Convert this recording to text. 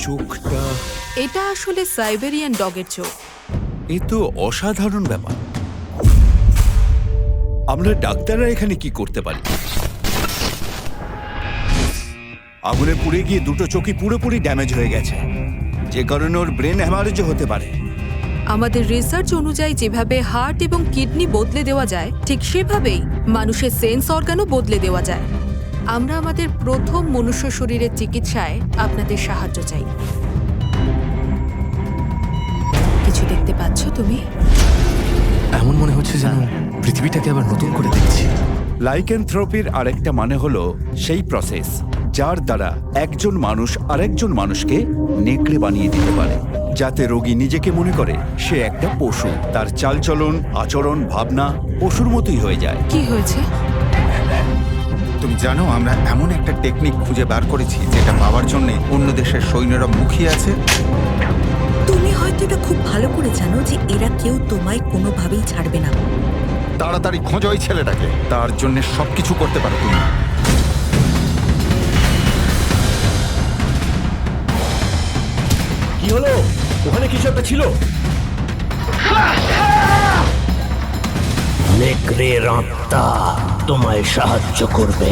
চোখটা এটা আসলে সাইবেরিয়ান ডগের চোখ। এ তো অসাধারণ ব্যাপার। আমরা ডাক্তাররা এখানে কি করতে পারি? আগুনে পুড়ে গিয়ে দুটো চোখই পুরোপুরি ড্যামেজ হয়ে গেছে, যে কারণে ওর ব্রেন হ্যামারেজও হতে পারে। আমাদের রিসার্চ অনুযায়ী যেভাবে হার্ট এবং কিডনি বদলে দেওয়া যায়, ঠিক সেভাবেই মানুষের সেন্স অর্গানও বদলে দেওয়া যায়। আমরা আমাদের প্রথম মনুষ্য শরীরের চিকিৎসায় আপনাদের সাহায্য চাই। কিছু দেখতে পাচ্ছ তুমি? এমন মনে হচ্ছে যেন পৃথিবীটাকে আবার নতুন করে দেখছি। লাইকেনথ্রপির আরেকটা মানে হলো সেই প্রসেস যার দ্বারা একজন মানুষ আরেকজন মানুষকে নেকড়ে বানিয়ে দিতে পারে, যাতে রোগী নিজেকে মনে করে সে একটা পশু। তার চালচলন, আচরণ, ভাবনা পশুর মতোই হয়ে যায়। কি হয়েছে? তুমি জানো, আমরা এমন একটা টেকনিক খুঁজে বার করেছি যেটা পাওয়ার জন্য অন্য দেশের সৈন্যরা মুখিয়ে আছে। তুমি হয়তো এটা খুব ভালো করে জানো যে এরা কেউ তোমায় কোনোভাবেই ছাড়বে না। তাড়াতাড়ি খোঁজো ওই ছেলেটাকে, তার জন্য সবকিছু করতে পারো তুমি। কি হলো? ওখানে কিছু একটা ছিল। নেকড়ের আত্মা তোমায় সাহায্য করবে।